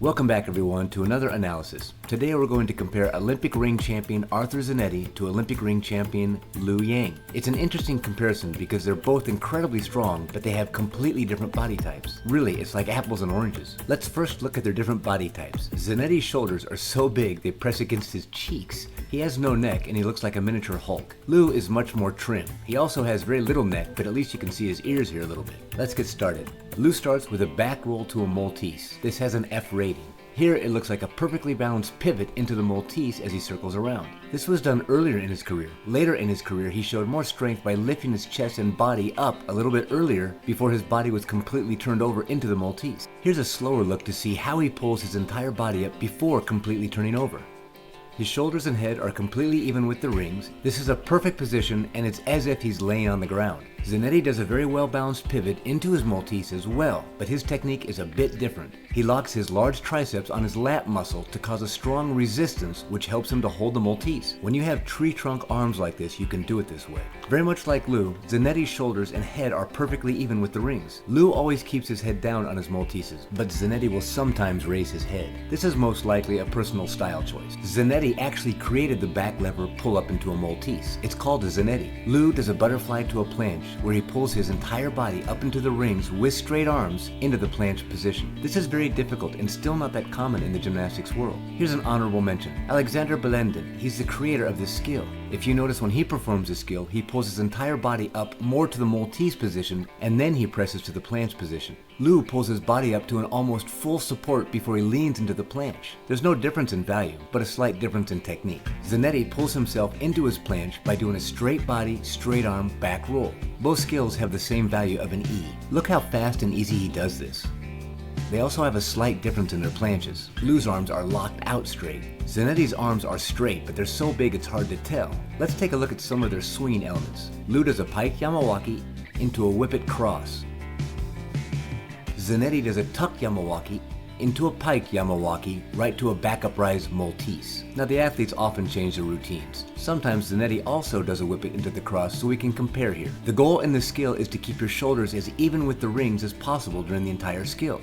Welcome back everyone to another analysis. Today we're going to compare Olympic ring champion Arthur Zaneitti to Olympic ring champion Lu Yang. It's an interesting comparison because they're both incredibly strong, but they have completely different body types. Really, it's like apples and oranges. Let's first look at their different body types. Zaneitti's shoulders are so big they press against his cheeks. He has no neck and he looks like a miniature Hulk. Lu is much more trim. He also has very little neck, but at least you can see his ears here a little bit. Let's get started. Lu starts with a back roll to a Maltese. This has an F rating. Here it looks like a perfectly balanced pivot into the Maltese as he circles around. This was done earlier in his career. Later in his career he showed more strength by lifting his chest and body up a little bit earlier before his body was completely turned over into the Maltese. Here's a slower look to see how he pulls his entire body up before completely turning over. His shoulders and head are completely even with the rings. This is a perfect position and it's as if he's laying on the ground. Zaneitti does a very well balanced pivot into his Maltese as well, but his technique is a bit different. He locks his large triceps on his lat muscle to cause a strong resistance which helps him to hold the Maltese. When you have tree trunk arms like this, you can do it this way. Very much like Lu, Zaneitti's shoulders and head are perfectly even with the rings. Lu always keeps his head down on his Malteses, but Zaneitti will sometimes raise his head. This is most likely a personal style choice. Zaneitti actually created the back lever pull up into a Maltese. It's called a Zaneitti. Lu does a butterfly to a planche where he pulls his entire body up into the rings with straight arms into the planche position. This is very difficult and still not that common in the gymnastics world. Here's an honorable mention. Alexander Belendin, he's the creator of this skill. If you notice when he performs this skill, he pulls his entire body up more to the Maltese position and then he presses to the planche position. Lu pulls his body up to an almost full support before he leans into the planche. There's no difference in value, but a slight difference in technique. Zaneitti pulls himself into his planche by doing a straight body, straight arm, back roll. Both skills have the same value of an E. Look how fast and easy he does this. They also have a slight difference in their planches. Lu's arms are locked out straight. Zaneitti's arms are straight, but they're so big it's hard to tell. Let's take a look at some of their swinging elements. Lu does a pike Yamawaki into a whippet cross. Zaneitti does a tuck Yamawaki into a pike Yamawaki right to a back uprise Maltese. Now the athletes often change their routines. Sometimes Zaneitti also does a whippet into the cross so we can compare here. The goal in this skill is to keep your shoulders as even with the rings as possible during the entire skill.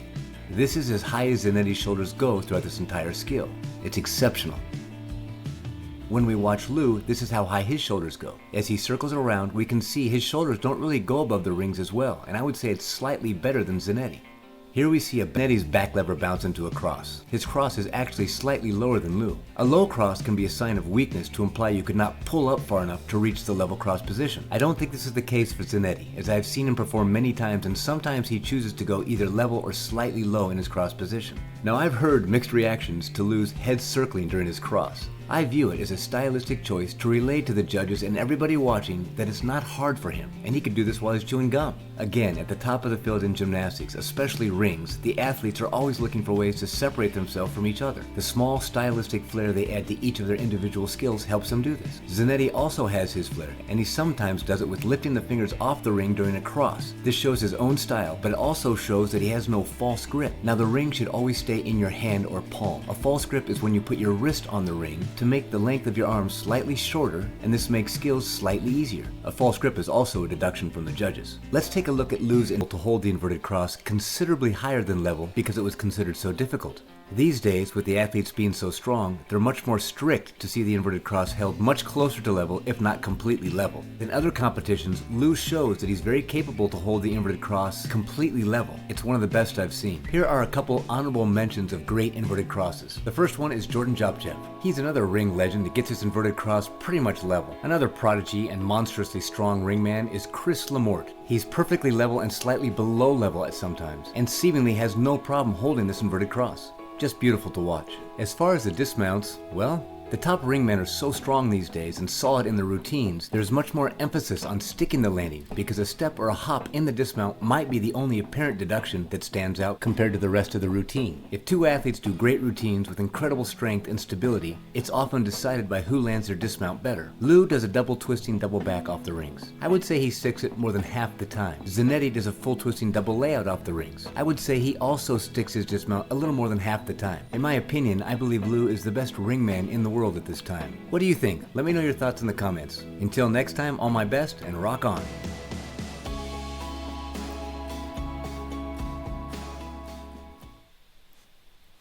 This is as high as Zaneitti's shoulders go throughout this entire skill. It's exceptional. When we watch Lu, this is how high his shoulders go. As he circles around, we can see his shoulders don't really go above the rings as well, and I would say it's slightly better than Zaneitti. Here we see Zaneitti's back lever bounce into a cross. His cross is actually slightly lower than Lu. A low cross can be a sign of weakness to imply you could not pull up far enough to reach the level cross position. I don't think this is the case for Zaneitti, as I've seen him perform many times and sometimes he chooses to go either level or slightly low in his cross position. Now I've heard mixed reactions to Lu's head circling during his cross. I view it as a stylistic choice to relay to the judges and everybody watching that it's not hard for him, and he could do this while he's chewing gum. Again, at the top of the field in gymnastics, especially rings, the athletes are always looking for ways to separate themselves from each other. The small stylistic flair they add to each of their individual skills helps them do this. Zaneitti also has his flair, and he sometimes does it with lifting the fingers off the ring during a cross. This shows his own style, but it also shows that he has no false grip. Now the ring should always stay in your hand or palm. A false grip is when you put your wrist on the ring to make the length of your arm slightly shorter, and this makes skills slightly easier. A false grip is also a deduction from the judges. Let's take a look at Lu's able to hold the inverted cross considerably higher than level because it was considered so difficult. These days, with the athletes being so strong, they're much more strict to see the inverted cross held much closer to level, if not completely level. In other competitions, Lu shows that he's very capable to hold the inverted cross completely level. It's one of the best I've seen. Here are a couple honorable mentions of great inverted crosses. The first one is Jordan Jobchev. He's another ring legend that gets his inverted cross pretty much level. Another prodigy and monstrously strong ringman is Chris Lamort. He's perfectly level and slightly below level at sometimes, and seemingly has no problem holding this inverted cross. Just beautiful to watch. As far as the dismounts, well, the top ringmen are so strong these days and solid in their routines, there's much more emphasis on sticking the landing because a step or a hop in the dismount might be the only apparent deduction that stands out compared to the rest of the routine. If two athletes do great routines with incredible strength and stability, it's often decided by who lands their dismount better. Lu does a double twisting double back off the rings. I would say he sticks it more than half the time. Zaneitti does a full twisting double layout off the rings. I would say he also sticks his dismount a little more than half the time. In my opinion, I believe Lu is the best ringman in the world at this time. What do you think? Let me know your thoughts in the comments. Until next time, all my best and rock on.